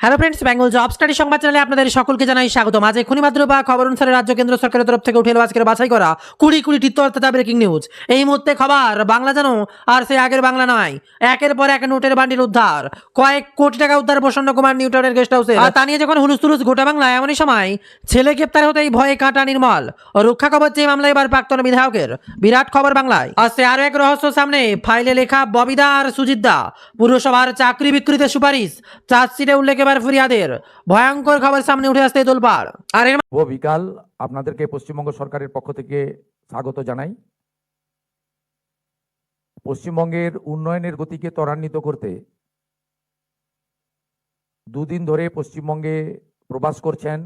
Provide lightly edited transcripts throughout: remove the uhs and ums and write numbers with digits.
Hello friends, Bengal job study সংবাদ চ্যানেলে আপনাদের সকলকে জানাই স্বাগতম। আজ এক্ষুনি মাত্র বা খবর অনুসারে রাজ্য কেন্দ্র সরকারের তরফ থেকে উঠে এলো আজকের বাছাই করা কুড়ি তথ্য ব্রেকিং নিউজ। এই মুহূর্তে খবর বাংলা জানো আর সে আগের বাংলা নয়। একের পর এক নোটের বান্ডিল উদ্ধার, কয়েক কোটি টাকা উদ্ধার প্রসন্ন কুমার নিউটাউনের গেস্ট হাউসে। আর তা নিয়ে যখন হুলুস গোটা বাংলায়, এমনই সময় ছেলে গ্রেপ্তার হতেই ভয়ে কাটা নির্মল। রক্ষা কবচ চেয়ে মামলায় এবার প্রাক্তন বিধায়কের বিরাট খবর বাংলায়। আসছে আরো এক রহস্য সামনে, ফাইলে লেখা ববিদা আর সুজিতদা পুরসভার চাকরি বিক্রিতে সুপারিশ, চার্জশিটে উল্লেখ এবার ফরিয়াদের। ভয়ঙ্কর খবর সামনে উঠে আসতে তোলপাড়। আর এর শুভ বিকাল, আপনাদেরকে পশ্চিমবঙ্গ সরকারের পক্ষ থেকে স্বাগত জানাই। পশ্চিমবঙ্গের উন্নয়নের গতিকে ত্বরান্বিত করতে দুদিন ধরে পশ্চিমবঙ্গে প্রবাস করছেন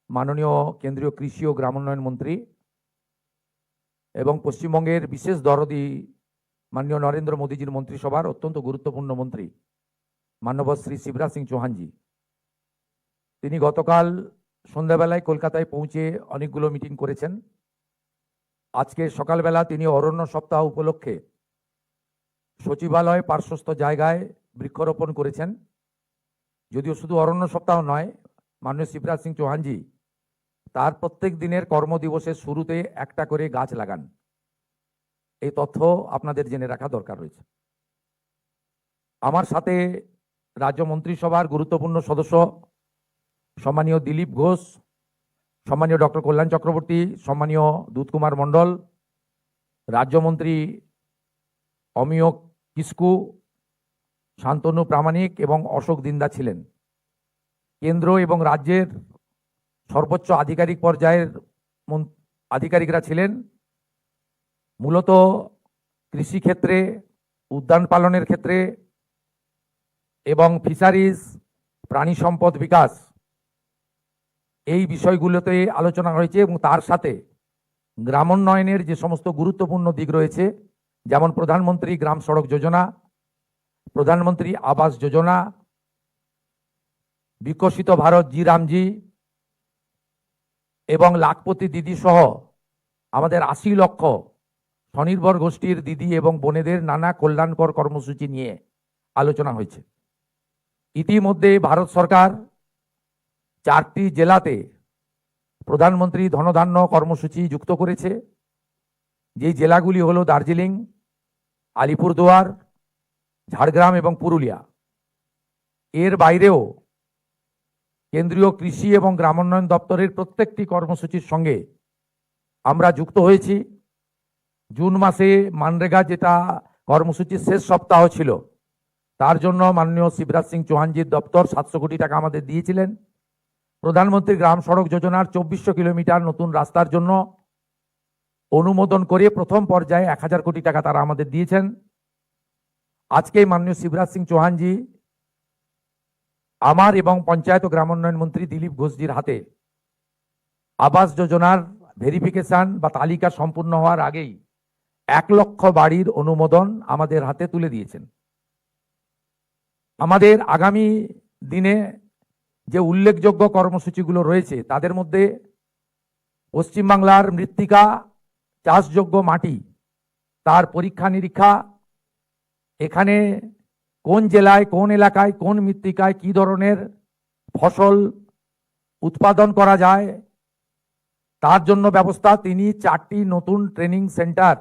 মাননীয় কেন্দ্রীয় কৃষি ও গ্রামোন্নয়ন মন্ত্রী এবং পশ্চিমবঙ্গের বিশেষ দরদি মাননীয় নরেন্দ্র মোদীজির মন্ত্রিসভার অত্যন্ত গুরুত্বপূর্ণ মন্ত্রী মাননীয় শ্রী শিবরাজ সিং চৌহানজি। তিনি গতকাল সন্ধ্যাবেলায় কলকাতায় পৌঁছে অনেকগুলো মিটিং করেছেন। আজকে সকালবেলা তিনি অরণ্য সপ্তাহ উপলক্ষে সচিবালয় পার্শ্বস্থ জায়গায় বৃক্ষরোপণ করেছেন। যদিও শুধু অরণ্য সপ্তাহ নয়, মাননীয় শিবরাজ সিং চৌহানজি তার প্রত্যেক দিনের কর্মদিবসের শুরুতে একটা করে গাছ লাগান। এই তথ্য আপনাদের জেনে রাখা দরকার রয়েছে। আমার সাথে রাজ্য মন্ত্রিসভার গুরুত্বপূর্ণ সদস্য সম্মানীয় দিলীপ ঘোষ, সম্মানীয় ডক্টর কল্যাণ চক্রবর্তী, সম্মানীয় দুধকুমার মণ্ডল, রাজ্যমন্ত্রী অমিয় কিস্কু, শান্তনু প্রামাণিক এবং অশোক দিন্দা ছিলেন। কেন্দ্র এবং রাজ্যের সর্বোচ্চ আধিকারিক পর্যায়ের আধিকারিকরা ছিলেন। মূলত কৃষিক্ষেত্রে, উদ্যান পালনের ক্ষেত্রে এবং ফিশারিজ, প্রাণী সম্পদ বিকাশ, এই বিষয়গুলোতে আলোচনা হয়েছে এবং তার সাথে গ্রামোন্নয়নের যে সমস্ত গুরুত্বপূর্ণ দিক রয়েছে, যেমন প্রধানমন্ত্রী গ্রাম সড়ক যোজনা, প্রধানমন্ত্রী আবাস যোজনা, বিকশিত ভারত জি রামজি এবং লাখপতি দিদি সহ আমাদের ৮০ লক্ষ স্বনির্ভর গোষ্ঠীর দিদি এবং বোনেদের নানা কল্যাণকর কর্মসূচি নিয়ে আলোচনা হয়েছে। ইতিমধ্যে ভারত সরকার 4টি জেলাতে প্রধানমন্ত্রী ধনধান্য কর্মসূচি যুক্ত করেছে। যেই জেলাগুলি হলো দার্জিলিং, আলিপুরদুয়ার, ঝাড়গ্রাম এবং পুরুলিয়া। এর বাইরেও কেন্দ্রীয় কৃষি এবং গ্রামোন্নয়ন দপ্তরের প্রত্যেকটি কর্মসূচির সঙ্গে আমরা যুক্ত হয়েছি। জুন মাসে মানরেগা যেটা কর্মসূচির শেষ সপ্তাহ ছিল, তার জন্য মাননীয় শিবরাজ সিং চৌহানজির দপ্তর 700 কোটি টাকা আমাদের দিয়েছিলেন। প্রধানমন্ত্রী গ্রাম সড়ক যোজনার 2400 কিলোমিটার নতুন রাস্তার জন্য অনুমোদন করে প্রথম পর্যায়ে 1000 কোটি টাকা তারা আমাদের দিয়েছেন। আজকে মাননীয় শিবরাজ সিং চৌহানজি আমার এবং পঞ্চায়েত ও গ্রামোন্নয়ন মন্ত্রী দিলীপ ঘোষজির হাতে আবাস যোজনার ভেরিফিকেশন বা তালিকা সম্পূর্ণ হওয়ার আগেই 1 লক্ষ বাড়ির অনুমোদন আমাদের হাতে তুলে দিয়েছেন। আমাদের আগামী দিনে যে উল্লেখযোগ্য কর্মসূচিগুলো রয়েছে, তাদের মধ্যে পশ্চিমবাংলার মৃত্তিকা, চাষযোগ্য মাটি, তার পরীক্ষা নিরীক্ষা, এখানে কোন জেলায়, কোন এলাকায়, কোন মৃত্তিকায় কি ধরনের ফসল উৎপাদন করা যায় তার জন্য ব্যবস্থা। তিনি 4টি নতুন ট্রেনিং সেন্টার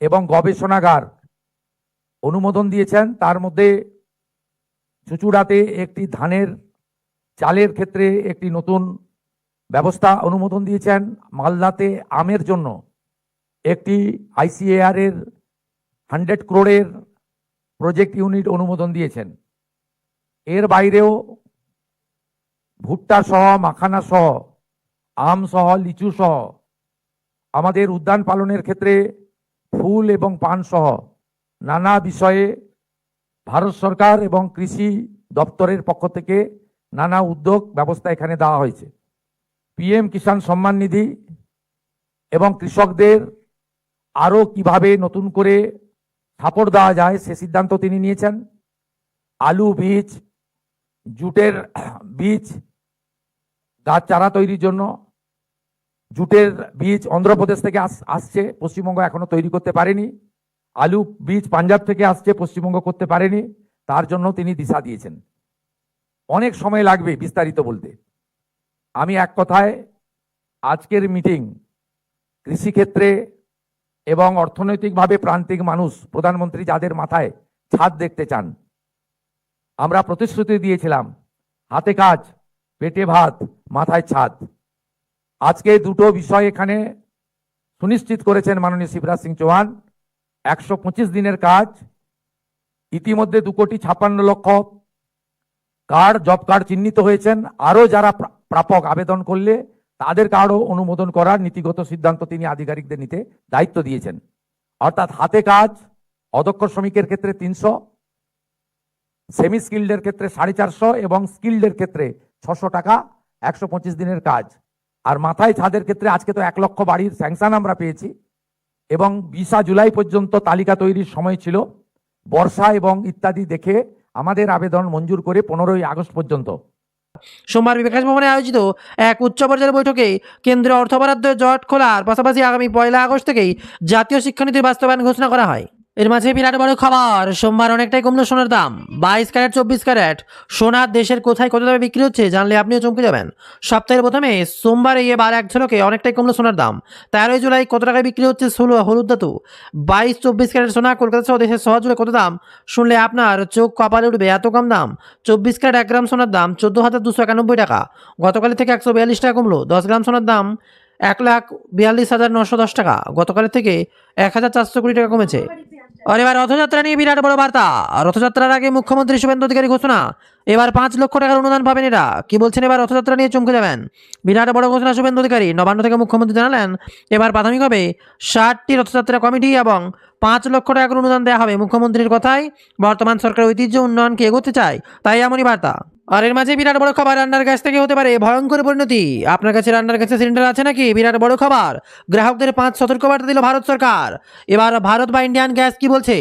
এবং গবেষণাগার অনুমোদন দিয়েছেন। তার মধ্যে চুচুড়াতে একটি ধানের চালের ক্ষেত্রে একটি নতুন ব্যবস্থা অনুমোদন দিয়েছেন। মালদাতে আমের জন্য একটি ICAR এর 100 crore প্রজেক্ট ইউনিট অনুমোদন দিয়েছেন। এর বাইরেও ভুট্টা সহ, মাখানা সহ, আম সহ, লিচু সহ আমাদের উদ্যান পালনের ক্ষেত্রে ফুল এবং পান সহ নানা বিষয়ে ভারত সরকার এবং কৃষি দপ্তরের পক্ষ থেকে নানা উদ্যোগ ব্যবস্থা এখানে দেওয়া হয়েছে। PM কিষাণ সম্মান নিধি এবং কৃষকদের আরও কিভাবে নতুন করে সাপোর্ট দেওয়া যায় সে সিদ্ধান্ত তিনি নিয়েছেন। আলু বীজ, জুটের বীজ, গাছ চারা তৈরির জন্য জুটের বীজ অন্ধ্রপ্রদেশ থেকে আসছে, পশ্চিমবঙ্গ এখনো তৈরি করতে পারেনি। আলু বীজ পাঞ্জাব থেকে আসছে, পশ্চিমবঙ্গ করতে পারেনি, তার জন্য তিনি দিশা দিয়েছেন। অনেক সময় লাগবে বিস্তারিত বলতে। আমি এক কথায় আজকের মিটিং কৃষিক্ষেত্রে এবং অর্থনৈতিকভাবে প্রান্তিক মানুষ, প্রধানমন্ত্রী যাদের মাথায় ছাদ দেখতে চান, আমরা প্রতিশ্রুতি দিয়েছিলাম হাতে কাজ, পেটে ভাত, মাথায় ছাদ। আজকে দুটো বিষয় এখানে সুনিশ্চিত করেছেন মাননীয় শিবরাজ সিং চৌহান। 125 দিনের কাজ, ইতিমধ্যে 2,56,00,000 কার্ড, জব কার্ড চিহ্নিত হয়েছেন। আরো যারা প্রাপক আবেদন করলে তাদের কার্ডও অনুমোদন করার নীতিগত সিদ্ধান্ত তিনি আধিকারিকদের নিতে দায়িত্ব দিয়েছেন। অর্থাৎ হাতে কাজ, অদক্ষ শ্রমিকের ক্ষেত্রে 300, সেমি স্কিল্ডের ক্ষেত্রে 450 এবং স্কিল্ডের ক্ষেত্রে 600 টাকা 125 দিনের কাজ। আর মাথায় ছাদের ক্ষেত্রে আজকে তো 1 লক্ষ বাড়ির স্যাংশন আমরা পেয়েছি এবং 20 জুলাই পর্যন্ত তালিকা তৈরির সময় ছিল। বর্ষা এবং ইত্যাদি দেখে আমাদের আবেদন মঞ্জুর করে 15ই আগস্ট পর্যন্ত। সোমবার বিকাশ ভবনে আয়োজিত এক উচ্চ পর্যায়ের বৈঠকে কেন্দ্রীয় অর্থ বরাদ্দ জট খোলার পাশাপাশি আগামী 1 আগস্ট থেকেই জাতীয় শিক্ষানীতির বাস্তবায়ন ঘোষণা করা হয়। এর মাঝে বিরাট বড় খবর, সোমবার অনেকটাই কমলো সোনার দাম। 22 ক্যারেট 24 ক্যারেট সোনার দেশের কোথায় কত দামে বিক্রি হচ্ছে জানলে আপনিও চমকে যাবেন। সপ্তাহের প্রথমে সোমবার এবার এক ঝলকে অনেকটাই কমলো সোনার দাম। 13 জুলাই কত টাকায় বিক্রি হচ্ছে হলুদ ধাতু 22-24 ক্যারেট সোনা কলকাতা সহ দেশের শহর জুড়ে কত দাম শুনলে আপনার চোখ কপালে উঠবে, এত কম দাম। 24 ক্যারেট 1 গ্রাম সোনার দাম 14,291 টাকা, গতকালের থেকে 142 টাকা কমলো। 10 গ্রাম সোনার দাম 1,42,910 টাকা, গতকালের থেকে 1,400 কোটি টাকা কমেছে। আর এবার রথযাত্রা নিয়ে বিরাট বড় বার্তা। রথযাত্রার আগে মুখ্যমন্ত্রী শুভেন্দু অধিকারী ঘোষণা, এবার 5 লক্ষ টাকার অনুদান পাবেন এরা। কি বলছেন এবার রথযাত্রা নিয়ে চমকে যাবেন। বিরাট বড় ঘোষণা শুভেন্দু অধিকারী। নবান্ন থেকে মুখ্যমন্ত্রী জানালেন এবার প্রাথমিকভাবে 60টি রথযাত্রা কমিটি এবং 5 লক্ষ টাকার অনুদান দেওয়া হবে। মুখ্যমন্ত্রীর কথায় বর্তমান সরকার ঐতিহ্য উন্নয়নকে এগোতে চায়, তাই এমনই বার্তা। আর এর মাঝে বিরাট বড় খবর, রান্নার গ্যাস থেকে হতে পারে ভয়ঙ্কর পরিণতি। আপনার কাছে রান্নার গ্যাসের সিলিন্ডার আছে নাকি? বিরাট বড় খবর, গ্রাহকদের 5 সতর্কবার্তা দিল ভারত সরকার। এবার ভারত বা ইন্ডিয়ান গ্যাস কি বলছে?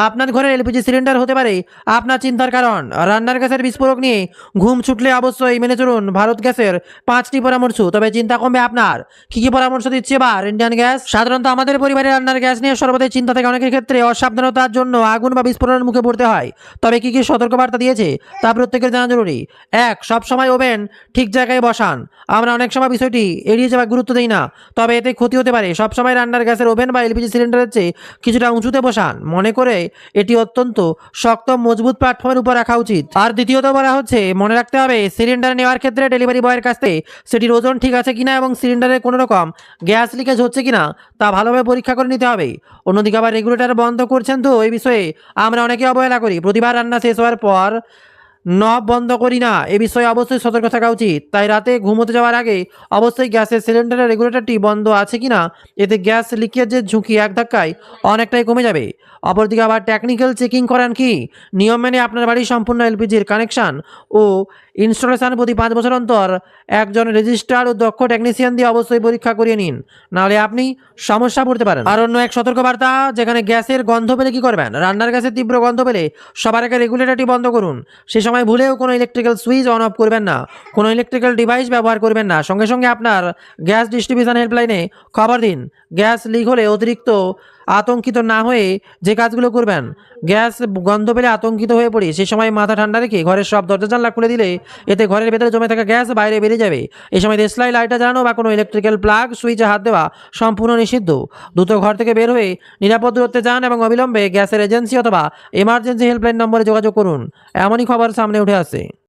আপনার ঘরে এলপিজি সিলিন্ডার হতে পারে আপনার চিন্তার কারণ। রান্নার গ্যাসের বিস্ফোরক নিয়ে ঘুম ছুটলে অবশ্যই মেনে চলুন ভারত গ্যাসের 5টি পরামর্শ, তবে চিন্তা কমবে আপনার। কি কি পরামর্শ দিচ্ছে এবার ইন্ডিয়ান গ্যাস? সাধারণত আমাদের পরিবারে রান্নার গ্যাস নিয়ে সর্বদাই চিন্তা থাকে, অনেকের ক্ষেত্রে অসাবধানতার জন্য আগুন বা বিস্ফোরণের মুখে পড়তে হয়। তবে কি কি সতর্কবার্তা দিয়েছে তা প্রত্যেকের জানা জরুরি। 1, সবসময় ওভেন ঠিক জায়গায় বসান। আমরা অনেক সময় বিষয়টি এড়িয়ে যাওয়া গুরুত্ব দিই না, তবে এতে ক্ষতি হতে পারে। সবসময় রান্নার গ্যাসের ওভেন বা এলপিজি সিলিন্ডারের চেয়ে কিছুটা উঁচুতে বসান, মনে করে এটি অত্যন্ত শক্ত মজবুত প্ল্যাটফর্মের উপর রাখা উচিত। আর দ্বিতীয়ত বলা হচ্ছে, মনে রাখতে হবে সিলিন্ডার নেওয়ার ক্ষেত্রে ডেলিভারি বয়ের কাছ থেকে সেটির ওজন ঠিক আছে কিনা এবং সিলিন্ডারে কোনো রকম গ্যাস লিকেজ হচ্ছে কিনা তা ভালোভাবে পরীক্ষা করে নিতে হবে। অন্যদিকে আবার রেগুলেটর বন্ধ করছেন তো এই বিষয়ে আমরা অনেকে অবহেলা করি। প্রতিবার রান্না শেষ হওয়ার পর নব বন্ধ করি না, এ বিষয়ে অবশ্যই সতর্ক থাকা উচিত। তাই রাতে ঘুমোতে যাওয়ার আগে অবশ্যই গ্যাসের সিলিন্ডারের রেগুলেটরটি বন্ধ আছে কিনা, এতে গ্যাস লিকেজের ঝুঁকি এক ধাক্কায় অনেকটাই কমে যাবে। অপরদিকে আবার টেকনিক্যাল চেকিং করান কি? নিয়ম মেনে আপনার বাড়ির সম্পূর্ণ এলপিজির কানেকশন ও ইনস্টলেশন প্রতি 5 বছর অন্তর একজন রেজিস্টার্ড ও দক্ষ টেকনিশিয়ান দিয়ে অবশ্যই পরীক্ষা করিয়ে নিন, নাহলে আপনি সমস্যা পড়তে পারেন। আর অন্য এক সতর্কবার্তা, যেখানে গ্যাসের গন্ধ পেলে কি করবেন? রান্নার গ্যাসের তীব্র গন্ধ পেলে সবার আগে রেগুলেটরটি বন্ধ করুন। সে সময় ভুলেও কোনো ইলেকট্রিক্যাল সুইচ অন অফ করবেন না, কোনো ইলেকট্রিক্যাল ডিভাইস ব্যবহার করবেন না। সঙ্গে সঙ্গে আপনার গ্যাস ডিস্ট্রিবিউশন হেল্পলাইনে খবর দিন। গ্যাস লিক হলে অতিরিক্ত আতঙ্কিত না হয়ে যে কাজগুলো করবেন, গ্যাস গন্ধ পেলে আতঙ্কিত হয়ে পড়ি, সেই সময় মাথা ঠান্ডা রেখে ঘরের সব দরজা জানলা খুলে দিলে এতে ঘরের ভেতরে জমে থাকা গ্যাস বাইরে বেরিয়ে যাবে। এই সময় দেশলাই লাইটার জ্বালানো বা কোনো ইলেকট্রিক্যাল প্লাগ সুইচে হাত দেওয়া সম্পূর্ণ নিষিদ্ধ। দ্রুত ঘর থেকে বের হয়ে নিরাপদ দূরত্বে যান এবং অবিলম্বে গ্যাসের এজেন্সি অথবা এমার্জেন্সি হেল্পলাইন নম্বরে যোগাযোগ করুন। এমনই খবর সামনে উঠে আসে।